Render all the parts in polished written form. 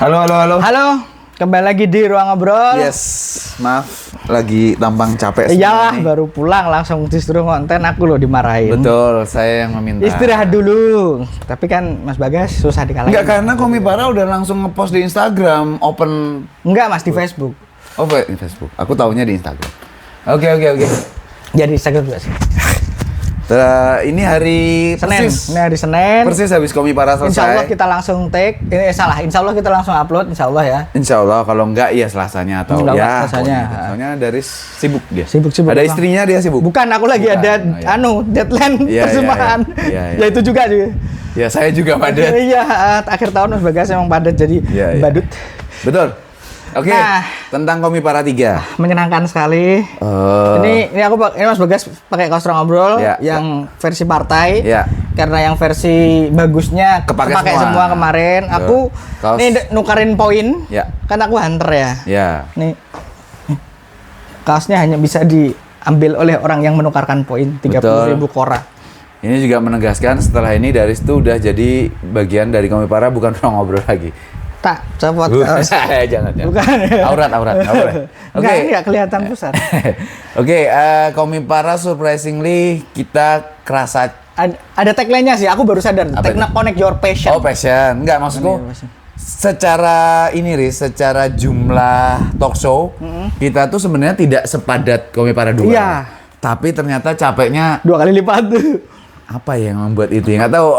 Halo, halo, halo. Halo, kembali lagi di Ruang Ngobrol. Yes, maaf, lagi tampang capek. Iyalah, baru pulang langsung disuruh konten, aku loh dimarahin. Betul, saya yang meminta. Istirahat dulu. Tapi kan Mas Bagas susah dikalahin. Enggak, karena Komipara udah langsung ngepost di Instagram, open. Enggak Mas, di Facebook. Oh, di Facebook. Aku taunya di Instagram. Oke. Jadi Instagram juga sih. Ini hari Senin. persis. Ini hari Senin. Persis habis Komipara selesai. Insya Allah kita langsung take. Insya Allah kita langsung upload. Insya Allah ya. Insya Allah, kalau enggak ya Selasanya atau Enggak, ya. Selasanya. Soalnya dari sibuk dia. Sibuk. Ada istrinya dia sibuk. Bukan, aku lagi Bukan. ada Oh, iya. deadline Iya, persembahan. iya. Ya itu juga sih. Ya saya juga padat. Iya, akhir tahun Mas Bagas emang padat jadi Iya. badut. Betul. Oke, Nah. tentang Komipara 3. Menyenangkan sekali. Ini Mas Bagas pakai kaos Ruang Ngobrol Ya. yang versi partai. Ya. Karena yang versi bagusnya Kepake semua. semua kemarin. Betul. Aku Kaos. nih nukarin poin. Ya. Kan aku hunter ya. Ya. Nih. Kaosnya hanya bisa diambil oleh orang yang menukarkan poin 30.000 kora. Ini juga menegaskan setelah ini Daris tuh udah jadi bagian dari Komipara, bukan Ruang Ngobrol lagi. Tak, copot kaos. Jangan. Bukan. Aurat. Oke. Enggak, ini nggak kelihatan pusat. Oke, Komipara surprisingly kita kerasa. Ada tagline-nya sih, aku baru sadar. Apa Tagline itu? Connect Your Passion. Oh, passion. Enggak, maksudku secara ini Riz, secara jumlah talk show, kita tuh sebenarnya tidak sepadat Komipara 2. Iya. Tapi ternyata capeknya 2 kali lipat. apa yang membuat itu? Nggak tahu.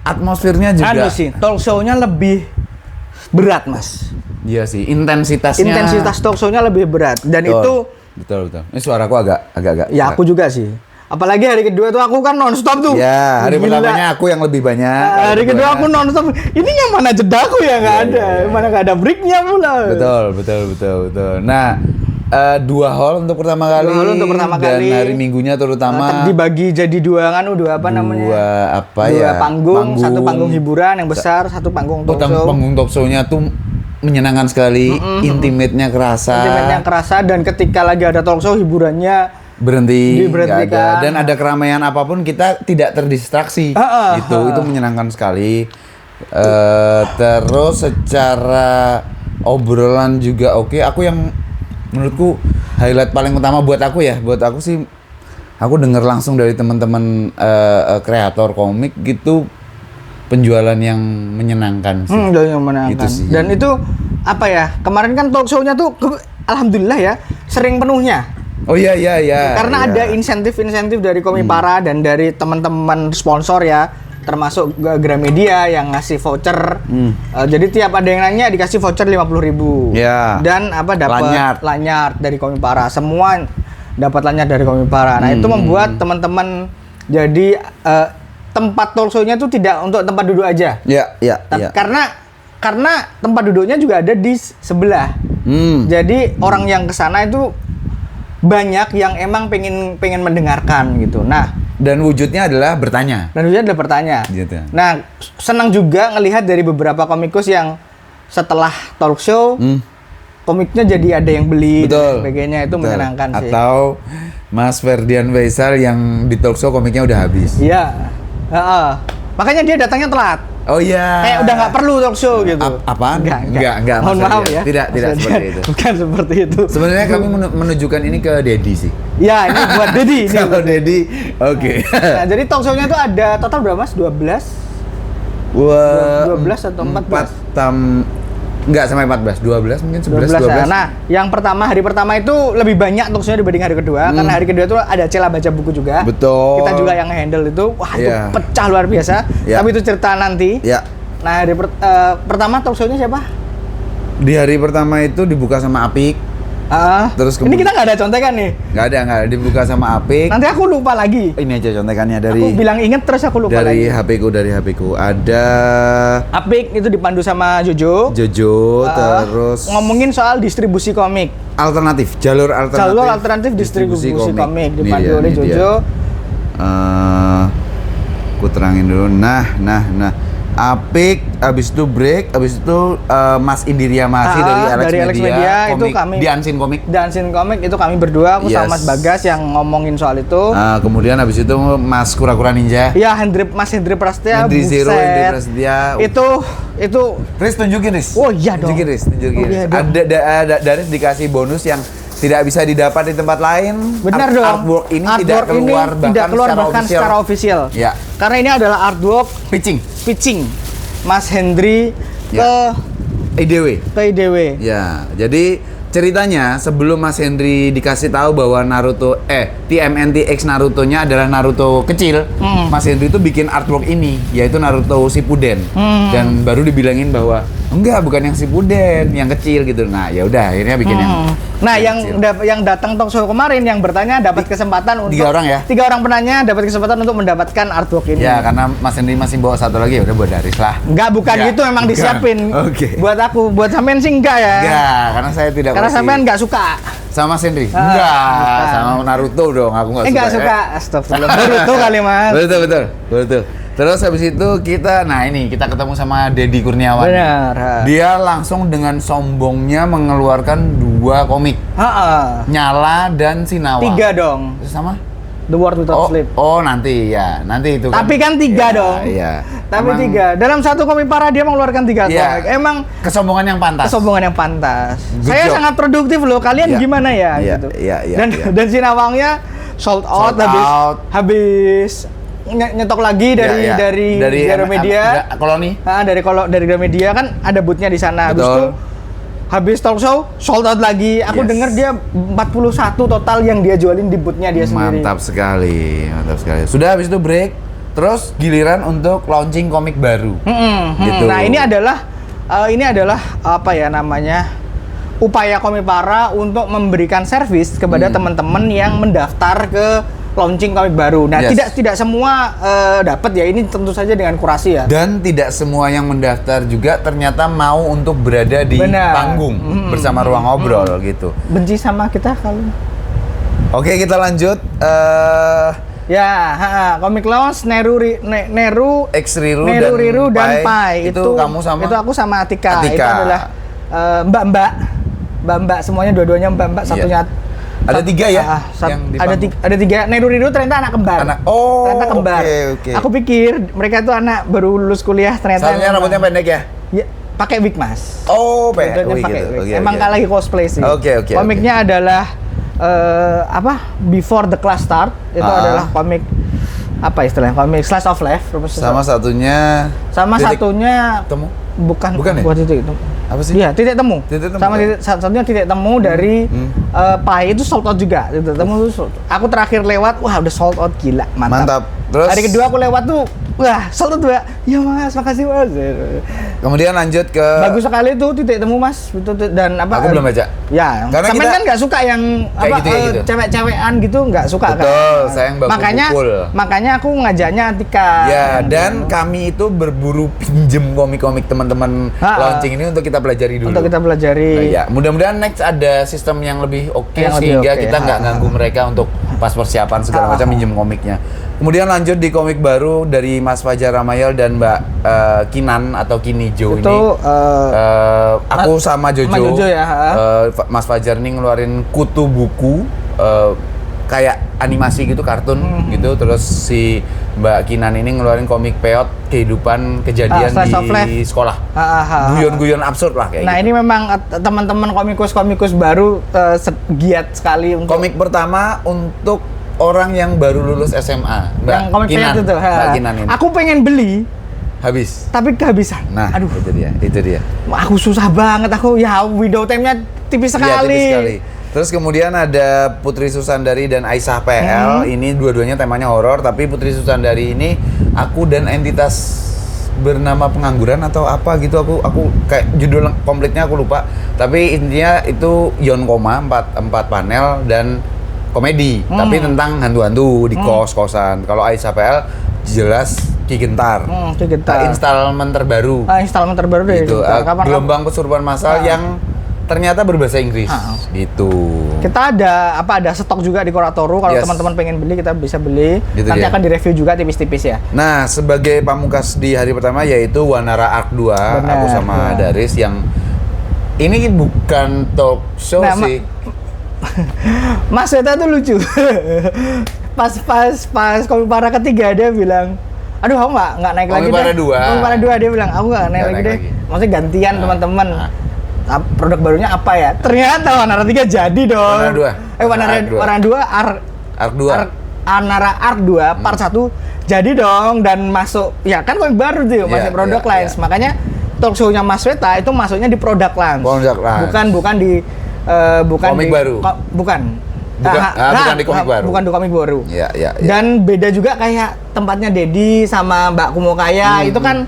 Atmosfernya juga. Anu sih, talk show-nya lebih berat, Mas. Iya sih, intensitasnya. Intensitas talk show-nya lebih berat. Dan itu, Betul. Ini suaraku agak. ya aku juga sih. Apalagi hari kedua tuh aku kan non-stop tuh. Ya, hari Gila. pertamanya aku yang lebih banyak. Hari kedua aku non-stop. Ini yang mana jedaku ya nggak Iya, ada. iya. Mana nggak ada breaknya pula. Betul. Nah, 2 hall untuk pertama kali. 2 hall untuk pertama dan kali. hari Minggunya terutama. Dibagi jadi dua apa namanya? Dua panggung, satu panggung hiburan yang besar, satu panggung talk show. Panggung talk show-nya tuh menyenangkan sekali, intimate-nya kerasa. Intimate-nya kerasa, dan ketika lagi ada talk show hiburannya Berhenti, nggak diberhentikan. ada. Dan ada keramaian apapun kita tidak terdistraksi. Itu menyenangkan sekali. Terus secara obrolan juga oke. Aku yang menurutku highlight paling utama buat aku sih, aku dengar langsung dari teman-teman kreator komik gitu, penjualan yang menyenangkan sih. Yang menyenangkan. Itu sih. Dan itu apa ya? Kemarin kan talk show-nya tuh alhamdulillah ya sering penuhnya. Oh iya. Karena Iya. ada insentif dari Komipara dan dari teman-teman sponsor ya, termasuk Gramedia yang ngasih voucher. Jadi tiap ada yang nanya dikasih voucher 50.000. Ya. Dan dapat lanyard dari Komipara. Semua dapat lanyard dari Komipara. Nah, itu membuat teman-teman jadi tempat talk show-nya tuh tidak untuk tempat duduk aja. Iya. Karena tempat duduknya juga ada di sebelah. Jadi orang yang kesana itu banyak yang emang pengen mendengarkan gitu. Nah, Dan wujudnya adalah bertanya. adalah bertanya. Gitu. Nah, senang juga ngelihat dari beberapa komikus yang setelah talk show komiknya jadi ada yang beli dan sebagainya. Itu menyenangkan sih. Atau Mas Ferdian Faisal yang di talk show komiknya udah habis. Iya. Makanya dia datangnya telat. Oh iya. Kayak udah nggak perlu talk show gitu. Apaan? Enggak. Mohon Mas maaf Ferdian. ya. Tidak seperti itu. Bukan seperti itu. Sebenarnya kami menunjukkan ini ke Dedi sih. Ya, ini buat Dedi. Kalau Dedi, oke. Nah, jadi talk show-nya tuh ada total berapa, Mas? 12? 12 atau 14? Enggak sampai 14, 12 mungkin 11, 12. Nah, yang hari pertama itu lebih banyak talk show-nya dibanding hari kedua. Karena hari kedua itu ada Cela baca buku juga. Betul. Kita juga yang handle itu. Wah, itu pecah luar biasa. Iya. Tapi itu cerita nanti. Ya. Nah, hari pertama talk show-nya siapa? Di hari pertama itu dibuka sama Apik. Terus ini kita nggak ada contekan nih. Nggak ada dibuka sama Apik. Nanti aku lupa lagi. Ini aja contekannya dari. Aku bilang inget terus aku lupa dari lagi. dari HP ku ada Apik itu dipandu sama Jojo. Terus ngomongin soal distribusi komik. Alternatif, jalur alternatif distribusi komik Ini dipandu dia, oleh ini Jojo. dia. Ku terangin dulu. Nah. Apik, habis itu Break, habis itu Mas Indiria Masih dari Alex Media, itu komik, kami di Unseen Komik. di Unseen Komik itu kami berdua, aku sama Mas Bagas yang ngomongin soal itu. Kemudian habis itu Mas Kura-Kura Ninja. Iya, Mas Hendri Prasetya, Hendri Zero, Hendri Prasetya. Itu Riz, tunjukin Riz. Oh iya dong. Tunjukin Riz. Iya dong. Ada dikasih bonus yang tidak bisa didapat di tempat lain. Benar dong. Artwork ini tidak keluar bahkan secara official. Ya. Karena ini adalah artwork pitching Mas Hendri ke IDW. Ya, jadi ceritanya sebelum Mas Hendri dikasih tahu bahwa TMNT X Naruto-nya adalah Naruto kecil, Mas Hendri itu bikin artwork ini, yaitu Naruto Shippuden. Dan baru dibilangin bahwa enggak, bukan yang Shippuden, yang kecil gitu. Nah, ya udah akhirnya bikin yang Nah, yang datang talk show kemarin yang bertanya dapat kesempatan untuk 3 orang ya. 3 orang penanya dapat kesempatan untuk mendapatkan artwork ini. Ya, karena Mas Hendri masih bawa satu lagi, ya udah buat Daris lah. Enggak, bukan gitu, memang disiapin. Oke. Buat aku, buat sampean sih enggak ya. Enggak, karena saya tidak. Karena sampean enggak suka. Sama Mas Hendri? Enggak, sama Naruto dong, aku enggak suka. Enggak suka. Astagfirullah. Naruto kali, Mas. Betul. Terus habis itu kita ketemu sama Deddy Kurniawan. Benar. Dia langsung dengan sombongnya mengeluarkan 2 komik. Nyala dan Sinawa. 3 dong. Terus sama? The World Without Sleep. Nanti itu. Tapi kan 3 dong. Iya. Tapi 3. Dalam satu komik parah dia mengeluarkan 3 komik. Emang kesombongan yang pantas. Saya sangat produktif loh. Kalian gimana ya? Gitu. Dan Sinawangnya sold out. Habis nyetok lagi dari Gramedia. Koloni. Dari Gramedia kan ada boothnya di sana. Habis talk show sold out lagi. Aku dengar dia 41 total yang dia jualin di boothnya dia sendiri. Mantap sekali. Sudah habis itu break, terus giliran untuk launching komik baru. Gitu. Nah, ini adalah apa ya namanya? Upaya Komipara untuk memberikan servis kepada teman-teman yang mendaftar ke launching komik baru. Nah, tidak semua dapat ya. Ini tentu saja dengan kurasi ya. Dan tidak semua yang mendaftar juga ternyata mau untuk berada di panggung bersama Ruang Ngobrol gitu. Benci sama kita kalau. Oke, kita lanjut. Komik launch Neru X Riru dan Pai. Itu kamu sama? Itu aku sama Atika. Itu adalah Mbak-mbak semuanya, dua-duanya Mbak-mbak, satunya ada 3 ya? Ada 3. Neru ternyata anak kembar. Ternyata kembar. Okay. Aku pikir mereka itu anak baru lulus kuliah, ternyata. Satunya rambutnya pendek ya? Ya, pakai wig, Mas. Pendek. Emang lagi cosplay sih. Komiknya adalah Before the Class Start. Itu adalah komik apa istilahnya? Komik slice of life. Sama satunya temu? Bukan ya? Buat itu. Apa sih? Iya, titik temu. Sama satunya titik temu dari Pai itu sold out juga. Titik temu itu aku terakhir lewat, wah udah sold out, gila, mantap. Terus hari kedua aku lewat tuh, wah sold out juga. Ya Mas, makasih Mas. Kemudian lanjut ke bagus sekali tuh titik temu Mas. Dan apa? Aku belum baca. Ya, karena kita kan nggak suka yang gitu. Cewek-cewekan gitu, nggak suka. Betul, saya yang baku pukul. Makanya aku ngajaknya Atika. Ya, dan kami itu berburu pinjem komik-komik teman-teman launching ini untuk kita pelajari dulu. Ya, mudah-mudahan next ada sistem yang lebih oke sehingga kita nggak ganggu mereka untuk pas persiapan segala macam minjem komiknya. Kemudian lanjut di komik baru dari Mas Fajar Ramayel dan Mbak Kinan atau Kinijo ini. Aku sama Jojo ya. Mas Fajar ini ngeluarin kutu buku kayak animasi gitu, kartun gitu. Terus si Mbak Kinan ini ngeluarin komik peot kehidupan kejadian di sekolah. Guyon-guyon absurd lah kayak gitu. Ini memang teman-teman komikus baru giat sekali untuk komik pertama untuk orang yang baru lulus SMA. Mbak Kinan itu. Mbak Kinan ini. Aku pengen beli habis. Tapi kehabisan. Nah, aduh, itu dia. Aku susah banget. Window time-nya tipis sekali. Iya, tipis sekali. Terus kemudian ada Putri Susandari dan Aisyah PL. Ini dua-duanya temanya horor, tapi Putri Susandari ini aku dan entitas bernama pengangguran atau apa gitu, aku kayak judul komplitnya aku lupa. Tapi intinya itu Yonkoma 4 panel dan komedi, tapi tentang hantu-hantu di kos-kosan. Kalau Aisyah PL jelas Ki Gentar. Ki Gentar. Installment terbaru. Installment terbaru deh. Gitu. Gelombang kesurupan massal yang ternyata berbahasa Inggris. Gitu. Kita ada stok juga di Koratoru. Kalau teman-teman pengen beli, kita bisa beli. Gitu nanti dia. akan direview juga tipis-tipis ya. Nah, sebagai pamungkas di hari pertama yaitu Wanara Arc 2, aku sama Daris yang ini bukan talk show sih. Mas Weta tuh lucu. pas Komipara ketiga dia bilang, aduh aku nggak naik lagi deh. Komipara 2 dia bilang, aku nggak naik lagi deh. Maksudnya gantian teman-teman. Produk barunya apa ya? Ternyata Wanara 3 jadi dong. Wanara 2 Arc 2. Wanara Arc 2 part 1 jadi dong dan masuk. Ya kan komik baru tuh, masih produk lines. Makanya talk show-nya Mas Weta itu masuknya di produk lines. Bukan di komik baru. Bukan di komik baru. Bukan di komik baru. Ya. Dan beda juga kayak tempatnya Dedi sama Mbak Kumokaya itu kan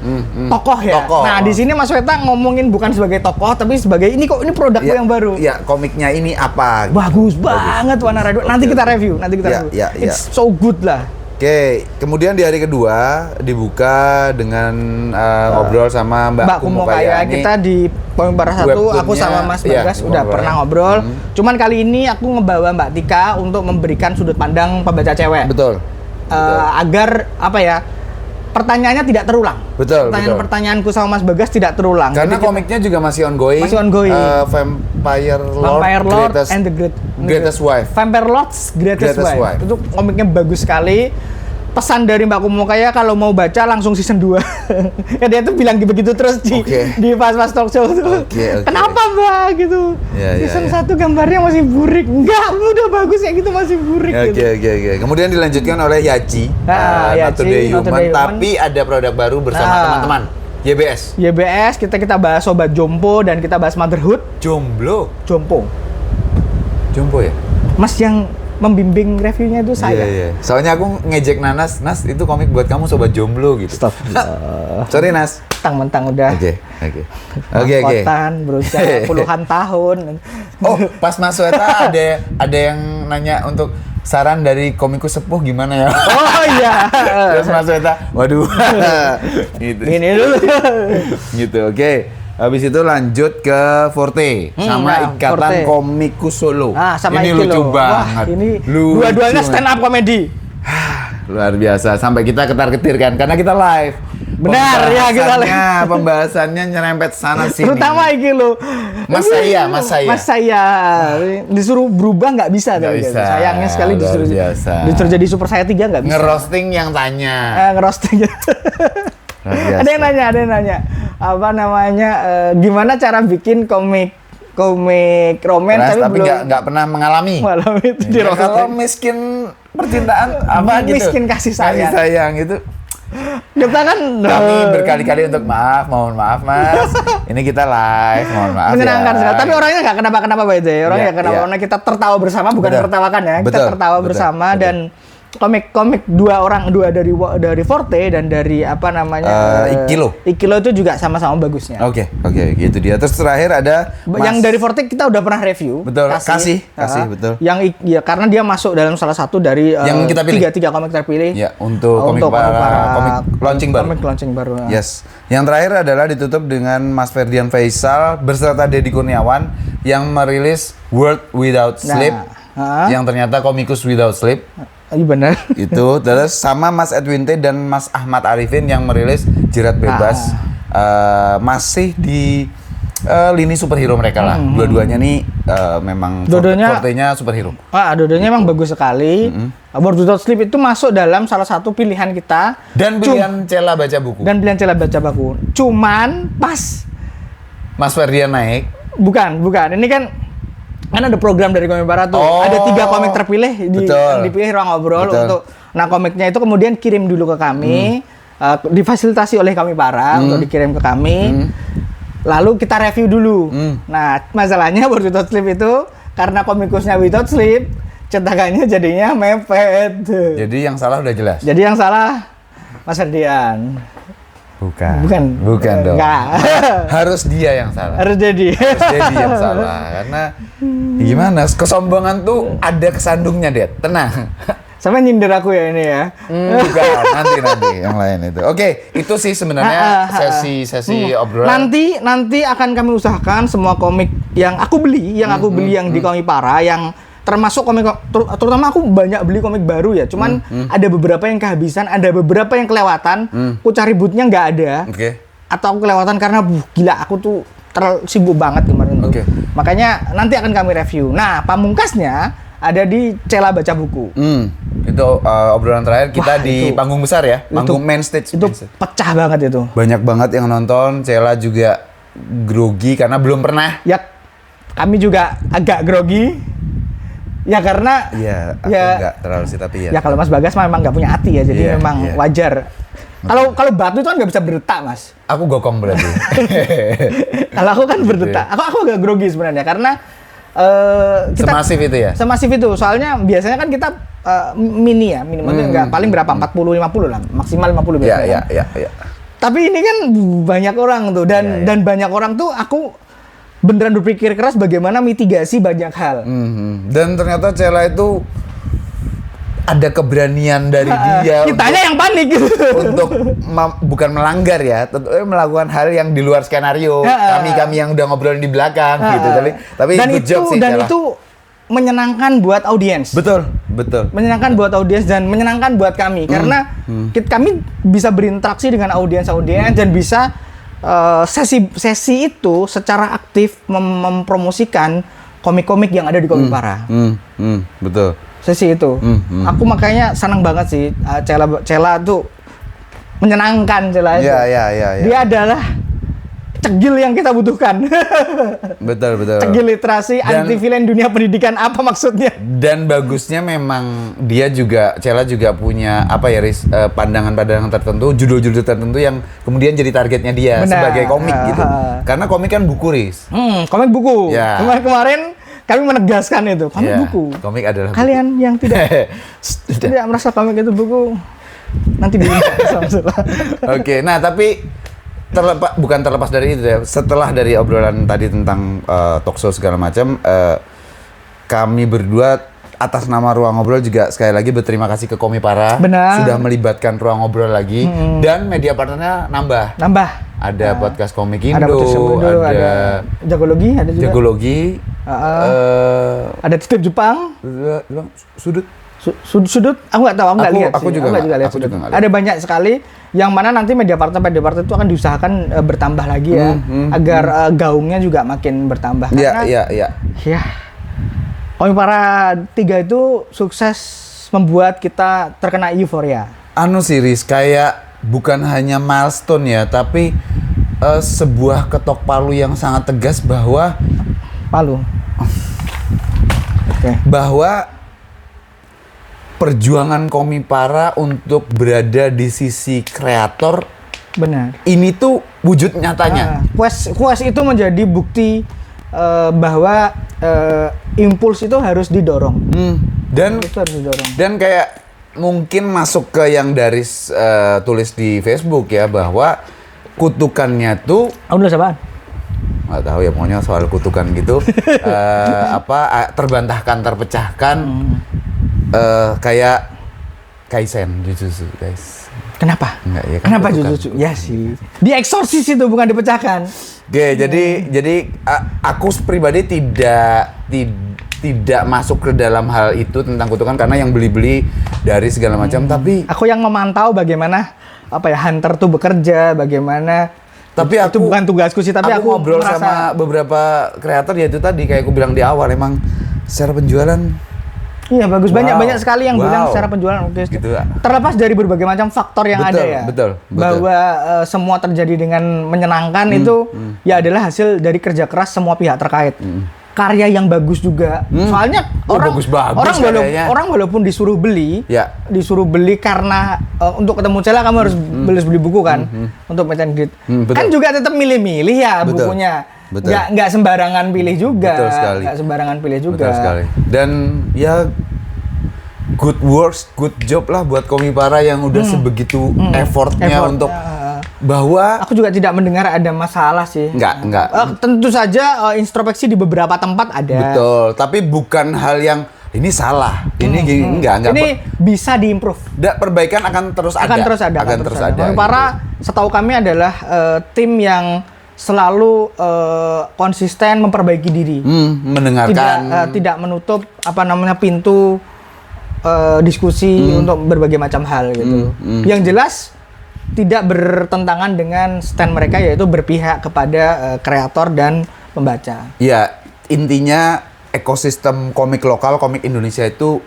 tokoh ya. Nah, di sini Mas Weta ngomongin bukan sebagai tokoh tapi sebagai ini produk yang baru. Ya, komiknya ini apa? Bagus banget Wanara 2. Nanti kita review. It's so good lah. Oke, kemudian di hari kedua dibuka dengan ngobrol sama Mbak Kumokaya. Kita di Komipara 1, aku sama Mas Bagas udah pernah ngobrol. Cuman kali ini aku ngebawa Mbak Tika untuk memberikan sudut pandang pembaca cewek. Betul. Agar apa ya? Pertanyaannya tidak terulang. Pertanyaanku sama Mas Bagas tidak terulang. Karena komiknya juga masih ongoing. Vampire Lord and the Greatest Wife. Vampire Lord's Greatest Wife. Itu komiknya bagus sekali. Pesan dari Mbak Kumokaya kalau mau baca langsung season 2. Ya dia tuh bilang begitu terus di pas talk show tuh. Kenapa Mbak gitu? Season 1 gambarnya masih burik. Enggak, udah bagus ya gitu masih burik gitu. Oke. Kemudian dilanjutkan oleh Yachi. Not Today Human, tapi ada produk baru bersama teman-teman. YBS kita bahas Sobat Jompo dan kita bahas Motherhood. Jompo ya? Mas yang membimbing reviewnya itu saya. Iya. Soalnya aku ngejek Nas itu komik buat kamu Sobat Jomblo gitu. Stop. Sorry Nas. Mentang-mentang udah. Oke. Berusaha puluhan tahun. Oh, pas Mas Weta ada yang nanya untuk saran dari komikus sepuh gimana ya? Oh iya. Terus Mas Weta, waduh. Gitu. Ini dulu. Gitu, oke. Habis itu lanjut ke Forte sama Ikatan Komikus Solo. Sama ini lucu banget. Ini dua-duanya stand up comedy. Luar biasa. Sampai kita ketar-ketir kan karena kita live. Benar ya kita live. Pembahasannya nyerempet sana sini. Terutama iki lo. Mas saya. Disuruh berubah nggak bisa. Sayangnya sekali disuruh jadi Super Saya 3 nggak bisa. Ngerosting yang tanya. Ngerosting. Ada yang nanya apa namanya gimana cara bikin komik romance tapi nggak pernah mengalami itu di kalau miskin percintaan apa gitu miskin kasih sayang itu kita kan kami berkali-kali untuk mohon maaf Mas ini kita live mohon maaf menyenangkan ya. sekali tapi orangnya nggak kenapa by the way orangnya nggak kenapa karena kita tertawa bersama bukan tertawakan ya kita tertawa bersama dan komik dua dari Forte dan dari apa namanya Ikilo itu juga sama-sama bagusnya. Oke, gitu dia. Terus terakhir ada yang dari Forte kita udah pernah review. Betul. Kasih betul. Yang karena dia masuk dalam salah satu dari yang kita pilih. tiga komik terpilih. Ya, untuk komik launching baru. Yes. Yang terakhir adalah ditutup dengan Mas Ferdian Faisal beserta Deddy Kurniawan yang merilis World Without Sleep. Yang ternyata komikus Without Sleep. Iya benar. Itu terus sama Mas Edwin T dan Mas Ahmad Arifin yang merilis Jerat Bebas. Masih di lini superhero mereka lah. Dua-duanya nih memang Forte-nya superhero. Dua-duanya emang bagus sekali. World Without Sleep itu masuk dalam salah satu pilihan kita dan pilihan Cela baca buku. Cuman pas Mas Ferdian naik. Bukan. Ini kan ada program dari Komipara tuh. Ada 3 komik terpilih yang dipilih ruang ngobrol untuk. Nah, komiknya itu kemudian kirim dulu ke kami, difasilitasi oleh Komipara untuk dikirim ke kami. Lalu kita review dulu. Nah, masalahnya World Without Sleep itu karena komikusnya Without Sleep, cetakannya jadinya mepet. Jadi yang salah udah jelas. Jadi yang salah Mas Ferdian. Bukan dong. Enggak. Harus dia yang salah. Harus jadi yang salah. Karena gimana? Kesombongan tuh ada kesandungnya, Det. Tenang. Sampai nyindir aku ya ini ya. Bukan, nanti yang lain itu. Oke, itu sih sebenarnya sesi obrolan. Nanti akan kami usahakan semua komik yang aku beli yang di Komipara yang termasuk komik, terutama aku banyak beli komik baru ya. Cuman ada beberapa yang kehabisan, ada beberapa yang kelewatan. Aku cari bootnya nggak ada. Atau aku kelewatan karena gila aku tuh terlalu sibuk banget kemarin tuh. Makanya nanti akan kami review. Nah, pamungkasnya ada di Cela Baca Buku. Itu obrolan terakhir kita di panggung besar ya, panggung main stage. Itu pecah banget itu. Banyak banget yang nonton. Cela juga grogi karena belum pernah. Ya, kami juga agak grogi. Ya karena aku nggak terlalu sih tapi ya kalau Mas Bagas memang nggak punya hati ya, jadi memang wajar. Kalau batu itu kan nggak bisa berdetak, Mas. Aku gokong berarti. Kalau aku kan berdetak. Aku agak grogi sebenarnya karena kita semasif itu ya. Semasif itu. Soalnya biasanya kan kita mini ya, minimalnya nggak paling berapa 40-50 lah, maksimal 50 biasanya. Iya. Tapi ini kan banyak orang tuh dan banyak orang tuh aku beneran berpikir keras bagaimana mitigasi banyak hal. Dan ternyata Cela itu ada keberanian dari dia. Kitanya yang panik gitu. Untuk bukan melanggar ya, tentunya melakukan hal yang di luar skenario. Kami yang udah ngobrolin di belakang gitu. Tapi dan good job sih, dan Cela. itu menyenangkan buat audiens. Betul. Menyenangkan buat audiens dan menyenangkan buat kami karena kami bisa berinteraksi dengan audiens dan bisa sesi itu secara aktif mempromosikan komik-komik yang ada di Komipara. Betul. Sesi itu. Aku makanya senang banget sih Cela tuh menyenangkan Cela itu. Iya. Dia adalah cegil yang kita butuhkan. Betul. Cegil literasi, anti villain dunia pendidikan, apa maksudnya? Dan bagusnya memang dia juga, Cela juga punya pandangan-pandangan tertentu, judul-judul tertentu yang kemudian jadi targetnya dia. Benar. Sebagai komik gitu. Karena komik kan buku, Riz. Komik buku. Ya. Kemarin kami menegaskan itu, komik buku. Komik adalah buku. Kalian yang tidak merasa komik itu buku, nanti Oke, nah tapi bukan terlepas dari itu ya. Setelah dari obrolan tadi tentang talkshow segala macam, kami berdua atas nama Ruang Ngobrol juga sekali lagi berterima kasih ke Komipara. Benar. Sudah melibatkan Ruang Ngobrol lagi dan media partnernya nambah. Ada podcast Komik Indo, ada Jagologi, ada juga. Jagologi. Ada Titip Jepang. Sudut, aku nggak tahu, aku nggak lihat. Aku juga nggak lihat. Ada banyak sekali yang mana nanti media partner itu akan diusahakan bertambah lagi ya, agar gaungnya juga makin bertambah. Karena ya, Komipara 3 itu sukses membuat kita terkena euforia. Series kayak bukan hanya milestone ya, tapi sebuah ketok palu yang sangat tegas bahwa bahwa perjuangan Komipara untuk berada di sisi kreator, benar. Ini tuh wujud nyatanya. Quest itu menjadi bukti bahwa impuls itu harus didorong. Dan kayak mungkin masuk ke yang dari tulis di Facebook ya, bahwa kutukannya tuh. Nulis apaan? Nggak tahu ya, pokoknya soal kutukan gitu. Terbantahkan, terpecahkan. Kayak Kaisen Jujutsu, guys. Kenapa? Enggak, ya kan kenapa Jujutsu? Ya sih. Dieksorsis itu bukan dipecahkan. Jadi aku pribadi tidak masuk ke dalam hal itu tentang kutukan karena yang beli-beli dari segala macam, tapi aku yang memantau bagaimana Hunter tuh bekerja, bagaimana. Tapi itu bukan tugasku sih, tapi aku ngobrol sama beberapa kreator ya, itu tadi kayak aku bilang di awal, emang secara penjualan iya bagus, banyak sekali yang bilang secara penjualan oke. Gitu. Terlepas dari berbagai macam faktor yang ada ya. Betul. Bahwa semua terjadi dengan menyenangkan itu ya adalah hasil dari kerja keras semua pihak terkait. Karya yang bagus juga. Soalnya orang walaupun disuruh beli karena untuk ketemu Cela kamu harus beli buku kan untuk meet and greet. Kan juga tetap milih-milih ya bukunya. Nggak sembarangan pilih juga. Betul sekali. Nggak sembarangan pilih juga. Betul sekali. Dan ya good works, good job lah buat Komipara yang udah sebegitu effortnya untuk bahwa aku juga tidak mendengar ada masalah sih. Enggak. Tentu saja introspeksi di beberapa tempat ada. Betul, tapi bukan hal yang ini salah. Ini enggak. Ini bisa diimprove. Perbaikan akan terus ada. Akan terus ada. Komipara setahu kami adalah tim yang selalu konsisten memperbaiki diri. Mendengarkan. Tidak menutup pintu diskusi untuk berbagai macam hal gitu. Yang jelas tidak bertentangan dengan stand mereka, yaitu berpihak kepada kreator dan pembaca. Ya, intinya ekosistem komik lokal, komik Indonesia itu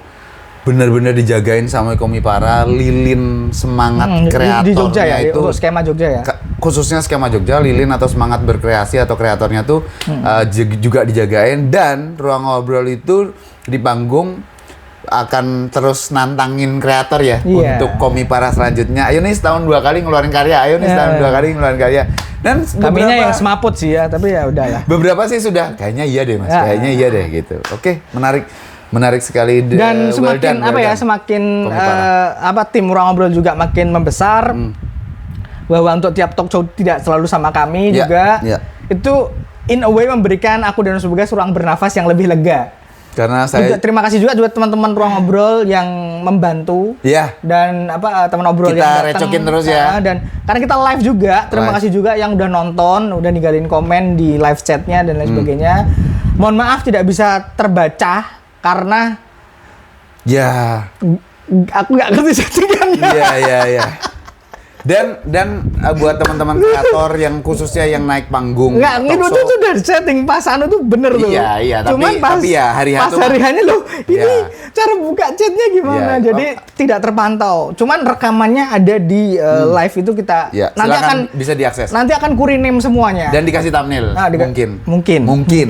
benar-benar dijagain sama Komipara, lilin semangat kreatornya di Jogja ya, itu untuk skema Jogja ya. Khususnya skema Jogja, lilin atau semangat berkreasi atau kreatornya tuh juga dijagain, dan ruang ngobrol itu di panggung akan terus nantangin kreator ya untuk Komipara selanjutnya. Ayo nih setahun 2 kali ngeluarin karya, Dan kaminya yang semaput sih ya, tapi ya udahlah. Beberapa sih sudah, kayaknya iya deh Mas, kayaknya iya deh gitu. Oke, menarik sekali. Dan semakin semakin tim ruang ngobrol juga makin membesar. Bahwa untuk tiap talk show tidak selalu sama kami juga. Itu in a way memberikan aku dan Subagas ruang bernafas yang lebih lega. Karena saya terima kasih juga teman-teman ruang ngobrol yang membantu. Dan teman ngobrol kita yang datang. Kita recokin terus ya. Dan karena kita live juga, terima kasih juga yang udah nonton, udah ninggalin komen di live chatnya dan lain sebagainya. Mohon maaf tidak bisa terbaca karena aku nggak ngerti settingannya. Iya. Dan buat teman-teman kreator yang khususnya yang naik panggung, itu tuh sudah setting pas tuh bener tuh. Iya, cuman tapi ya hari-harinya loh, ini cara buka chatnya gimana, jadi tidak terpantau. Cuman rekamannya ada di live itu kita nanti akan bisa diakses. Nanti akan kurename semuanya. Dan dikasih thumbnail. Mungkin.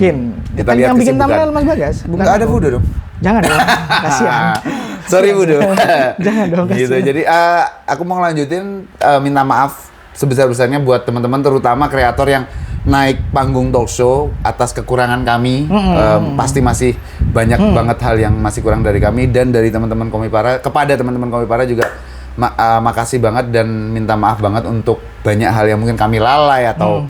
Kita lihat yang bikin thumbnail Mas Bagas, bukan? Nggak ada Budo dong. Jangan dong, kasihan. Sorry Budo. Jangan dong, kasihan. Gitu. Jadi aku mau ngelanjutin, minta maaf sebesar-besarnya buat teman-teman, terutama kreator yang naik panggung talk show atas kekurangan kami. Pasti masih banyak banget hal yang masih kurang dari kami dan dari teman-teman Komipara. Kepada teman-teman Komipara juga makasih banget dan minta maaf banget untuk banyak hal yang mungkin kami lalai atau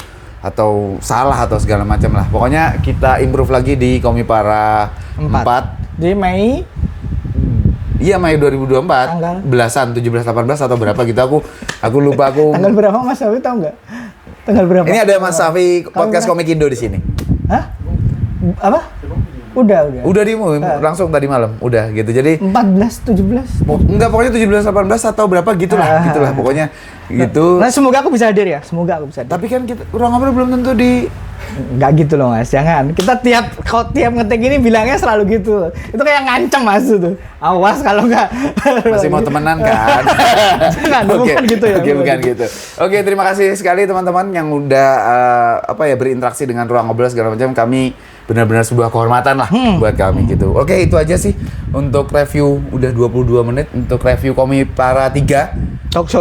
salah atau segala macam lah. Pokoknya kita improve lagi di Komipara 4. Di Mei? Iya, Mei 2024. Tanggal? Belasan, 17, 18 atau berapa gitu. Aku lupa aku. Tanggal berapa Mas Safi tahu nggak? Tanggal berapa? Ini ada Mas Safi podcast Komik Indo di sini. Hah? Apa? Udah. Udah langsung tadi malam. Udah gitu. Jadi 14, 17. Enggak, pokoknya 17, 18 atau berapa gitulah pokoknya gitu. Nah, semoga aku bisa hadir ya. Tapi kan kita ruang ngobrol belum tentu di. Nggak gitu loh Mas, jangan. Kita tiap ngetek ini bilangnya selalu gitu. Itu kayak ngancam Mas itu. Awas kalau nggak. Masih mau temenan kan? Jangan, bukan gitu ya. Bukan gitu. Oke, terima kasih sekali teman-teman yang udah berinteraksi dengan ruang ngobrol segala macam. Kami benar-benar sebuah kehormatan lah buat kami gitu. Oke, itu aja sih untuk review, udah 22 menit untuk review Komipara 3. Talk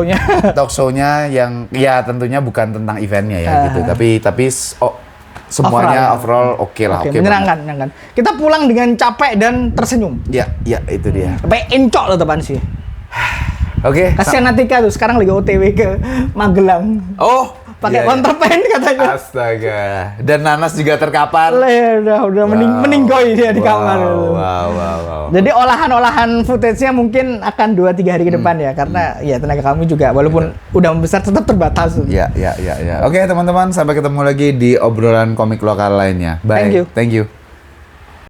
show-nya yang ya tentunya bukan tentang eventnya ya gitu. Tapi semuanya overall oke lah. Menyenangkan. Kita pulang dengan capek dan tersenyum. Ya, itu dia. Sampai encok loh teman sih. Oke. Kasihan Natika tuh sekarang lagi OTW ke Magelang. Oh, pakai counterpane katanya. Astaga. Dan Nanas juga terkapar. Udah meninggoy dia di kamar. Wow. Jadi olahan footage-nya mungkin akan 2-3 hari ke depan ya, karena ya tenaga kami juga walaupun udah membesar tetap terbatas. Ya. Oke teman-teman, sampai ketemu lagi di obrolan komik lokal lainnya. Bye. Thank you.